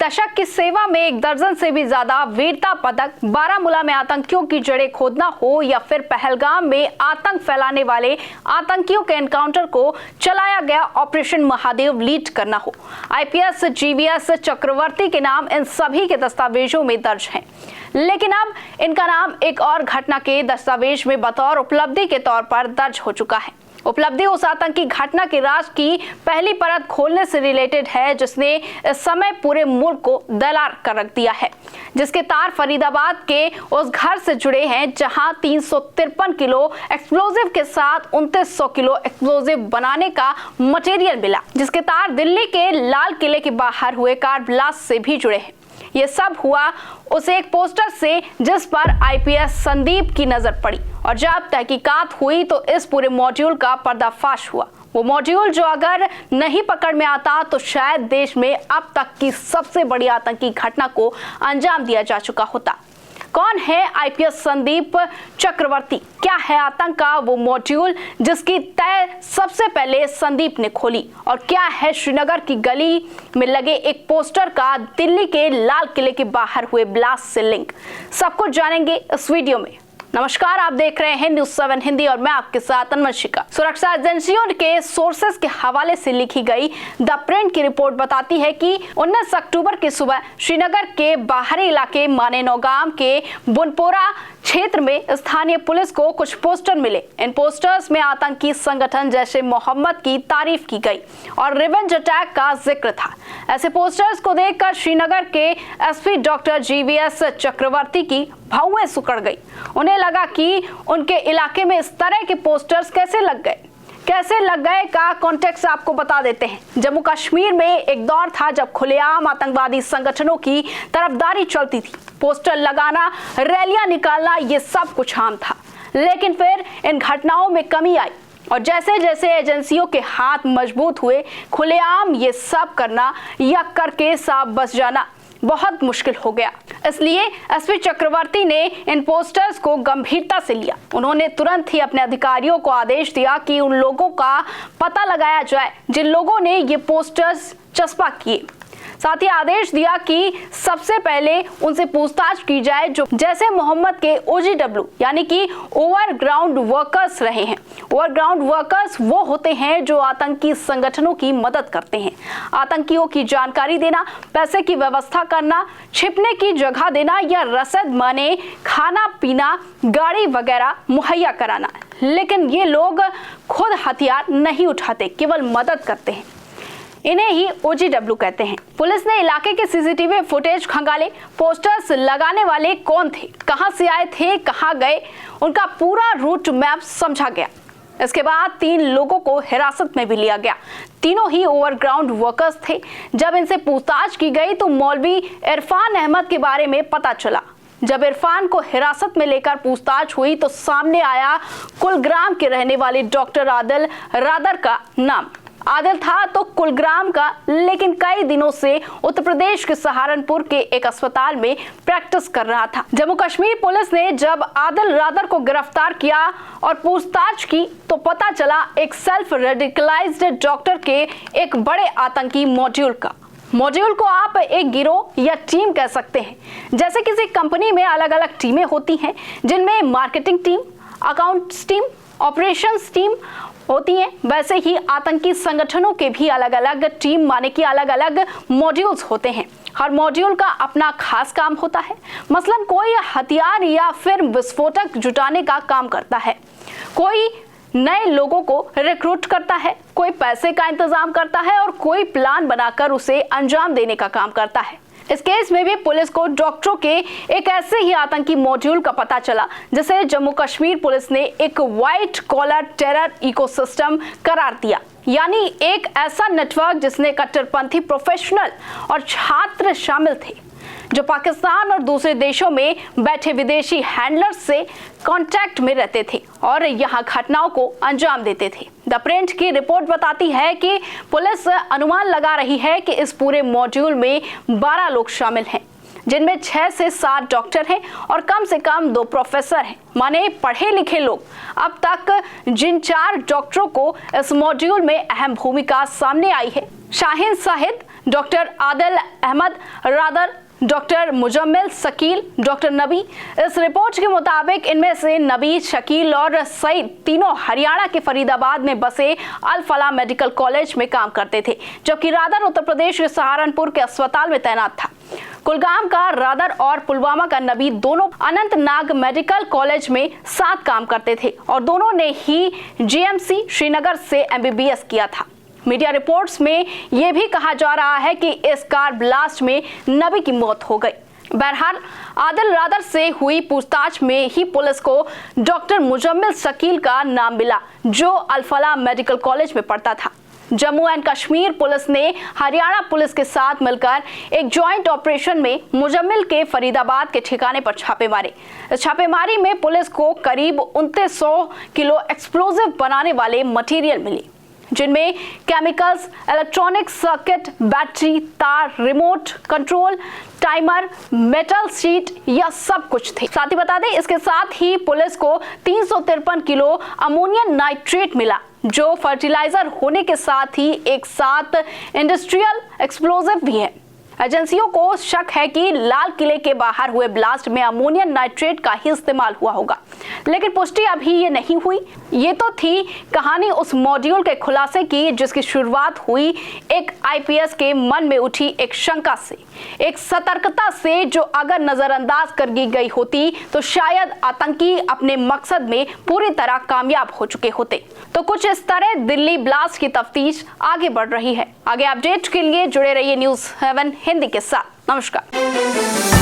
दशक की सेवा में 1 दर्जन से भी ज्यादा वीरता पदक, बारामूला में आतंकियों की जड़ें खोदना हो या फिर पहलगाम में आतंक फैलाने वाले आतंकियों के एनकाउंटर को चलाया गया ऑपरेशन महादेव लीड करना हो, आईपीएस जीवीएस चक्रवर्ती के नाम इन सभी के दस्तावेजों में दर्ज हैं। लेकिन अब इनका नाम एक और घटना के दस्तावेज में बतौर उपलब्धि के तौर पर दर्ज हो चुका है। उपलब्धि उस आतंकी घटना के राज की पहली परत खोलने से रिलेटेड है जिसने इस समय पूरे मुल्क को दलार कर रख दिया है, जिसके तार फरीदाबाद के उस घर से जुड़े हैं जहां 353 किलो एक्सप्लोजिव के साथ 2900 किलो एक्सप्लोजिव बनाने का मटेरियल मिला, जिसके तार दिल्ली के लाल किले के बाहर हुए कार ब्लास्ट से भी जुड़े हैं। ये सब हुआ उस एक पोस्टर से जिस पर आईपीएस संदीप की नजर पड़ी और जब तहकीकात हुई तो इस पूरे मॉड्यूल का पर्दाफाश हुआ। वो मॉड्यूल जो अगर नहीं पकड़ में आता तो शायद देश में अब तक की सबसे बड़ी आतंकी घटना को अंजाम दिया जा चुका होता। कौन है आईपीएस संदीप चक्रवर्ती? क्या है आतंक का वो मॉड्यूल जिसकी तय सबसे पहले संदीप ने खोली? और क्या है श्रीनगर की गली में लगे एक पोस्टर का दिल्ली के लाल किले के बाहर हुए ब्लास्ट से लिंक? सब कुछ जानेंगे इस वीडियो में। नमस्कार, आप देख रहे हैं न्यूज़ 7 हिंदी और मैं आपके साथ अनवंशिका। सुरक्षा एजेंसियों के सोर्सेस के हवाले से लिखी गई द प्रिंट की रिपोर्ट बताती है कि 19 अक्टूबर की सुबह श्रीनगर के बाहरी इलाके मानेनौ गांव के बुनपोरा क्षेत्र में स्थानीय पुलिस को कुछ पोस्टर मिले। इन पोस्टर्स में आतंकी संगठन जैशे मोहम्मद की तारीफ की गई और रिवेंज अटैक का जिक्र था। ऐसे पोस्टर्स को देखकर श्रीनगर के एसपी डॉक्टर जीवीएस चक्रवर्ती की भौएं सुकड़ गई। उन्हें लगा कि उनके इलाके में इस तरह के पोस्टर्स कैसे लग गए का कॉन्टेक्स्ट आपको बता देते हैं। जम्मू कश्मीर में एक दौर था जब खुलेआम आतंकवादी संगठनों की तरफदारी चलती थी। पोस्टर लगाना, रैलियां निकालना, ये सब कुछ आम था। लेकिन फिर इन घटनाओं में कमी आई और जैसे जैसे एजेंसियों के हाथ मजबूत हुए, खुलेआम ये सब करना या करके साफ बच जाना बहुत मुश्किल हो गया। इसलिए एसपी चक्रवर्ती ने इन पोस्टर्स को गंभीरता से लिया। उन्होंने तुरंत ही अपने अधिकारियों को आदेश दिया कि उन लोगों का पता लगाया जाए जिन लोगों ने ये पोस्टर्स चस्पा किए। साथ ही आदेश दिया कि सबसे पहले उनसे पूछताछ की जाए जो जैसे मोहम्मद के OGW यानी कि ओवरग्राउंड वर्कर्स रहे हैं। ओवरग्राउंड वर्कर्स वो होते हैं जो आतंकी संगठनों की मदद करते हैं। आतंकियों की जानकारी देना, पैसे की व्यवस्था करना, छिपने की जगह देना या रसद मने, खाना पीना, गाड़ी वगैरह मुहैया कराना। लेकिन ये लोग खुद हथियार नहीं उठाते, केवल मदद करते हैं। इन्हें ही OGW कहते हैं। पुलिस ने इलाके के सीसीटीवी फुटेज खंगाले। पोस्टर्स लगाने वाले कौन थे, कहां से आए थे, कहां गए, उनका पूरा रूट मैप समझा गया। इसके बाद 3 लोगों को हिरासत में भी लिया गया। तीनों ही ओवरग्राउंड वर्कर्स थे। जब इनसे पूछताछ की गई तो मौलवी इरफान अहमद के बारे में पता चला। जब इरफान को हिरासत में लेकर पूछताछ हुई तो सामने आया कुलग्राम के रहने वाले डॉक्टर आदिल रादर का नाम। आदिल था तो कुलग्राम का, लेकिन कई दिनों से उत्तर प्रदेश के सहारनपुर के एक अस्पताल में प्रैक्टिस कर रहा था। जम्मू कश्मीर पुलिस ने जब आदिल रादर को गिरफ्तार किया और पूछताछ की तो पता चला एक सेल्फ रेडिकलाइज्ड डॉक्टर के एक बड़े आतंकी मॉड्यूल का। मॉड्यूल को आप एक गिरोह या टीम कह सकते हैं। जैसे किसी कंपनी में अलग अलग टीमें होती हैं जिनमें marketing team, accounts team, operations team होती हैं, वैसे ही आतंकी संगठनों के भी अलग अलग टीम माने कि अलग अलग मॉड्यूल्स होते हैं। हर मॉड्यूल का अपना खास काम होता है। मसलन कोई हथियार या फिर विस्फोटक जुटाने का काम करता है, कोई नए लोगों को रिक्रूट करता है, कोई पैसे का इंतजाम करता है और कोई प्लान बनाकर उसे अंजाम देने का काम करता है। इस केस में भी पुलिस को डॉक्टरों के एक ऐसे ही आतंकी मॉड्यूल का पता चला जिसे जम्मू कश्मीर पुलिस ने एक व्हाइट कॉलर टेरर इकोसिस्टम करार दिया, यानी एक ऐसा नेटवर्क जिसमें कट्टरपंथी प्रोफेशनल और छात्र शामिल थे जो पाकिस्तान और दूसरे देशों में बैठे विदेशी हैंडलर्स से कांटेक्ट में रहते थे और यहां घटनाओं को अंजाम देते थे। द प्रिंट की रिपोर्ट बताती है कि पुलिस अनुमान लगा रही है कि इस पूरे मॉड्यूल में 12 लोग शामिल हैं, जिनमें 6 से 7 डॉक्टर हैं और कम से कम 2 प्रोफेसर हैं, माने पढ़े लिखे लोग। अब तक जिन 4 डॉक्टरों को इस मॉड्यूल में अहम भूमिका सामने आई है, Shaheen Sahid, doctor Adil Ahmad Rather, doctor Muzammil Shakeel, doctor Nabi. इस रिपोर्ट के मुताबिक इनमें से नबी, शकील और सईद तीनों हरियाणा के फरीदाबाद में बसे अल फलाह मेडिकल कॉलेज में काम करते थे, जबकि रादर उत्तर प्रदेश के सहारनपुर के अस्पताल में तैनात था। कुलगाम का रादर और पुलवामा का नबी दोनों अनंतनाग मेडिकल कॉलेज में साथ काम करते थे और दोनों ने ही जीएमसी श्रीनगर से MBBS किया था। मीडिया रिपोर्ट्स में यह भी कहा जा रहा है कि इस कार ब्लास्ट में नबी की मौत हो गई। बहरहाल आदिल रादर से हुई पूछताछ में ही पुलिस को डॉक्टर मुजम्मिल शकील का नाम मिला, जो अल फलाह मेडिकल कॉलेज में पढ़ता था। जम्मू एंड कश्मीर पुलिस ने हरियाणा पुलिस के साथ मिलकर एक जॉइंट ऑपरेशन में मुजम्मिल के फरीदाबाद के ठिकाने पर छापे मारे। इस छापेमारी में पुलिस को करीब 2900 किलो एक्सप्लोजिव बनाने वाले मटेरियल मिले, जिनमें केमिकल्स, इलेक्ट्रॉनिक सर्किट, बैटरी, तार, remote control, timer, metal sheet, यह सब कुछ थे। साथ ही बता दें, इसके साथ ही पुलिस को 353 किलो अमोनियम नाइट्रेट मिला, जो फर्टिलाइजर होने के साथ ही एक साथ इंडस्ट्रियल एक्सप्लोजिव भी है। एजेंसियों को शक है कि लाल किले के बाहर हुए ब्लास्ट में अमोनियम नाइट्रेट का ही इस्तेमाल हुआ होगा, लेकिन पुष्टि अभी ये नहीं हुई। ये तो थी कहानी उस मॉड्यूल के खुलासे की जिसकी शुरुआत हुई एक आईपीएस के मन में उठी एक शंका से, एक सतर्कता से, जो अगर नजरअंदाज कर दी गई होती तो शायद आतंकी अपने मकसद में पूरी तरह कामयाब हो चुके होते। तो कुछ इस तरह दिल्ली ब्लास्ट की तफ्तीश आगे बढ़ रही है। आगे अपडेट के लिए जुड़े रहिए न्यूज़ 7 हिंदी के साथ। नमस्कार।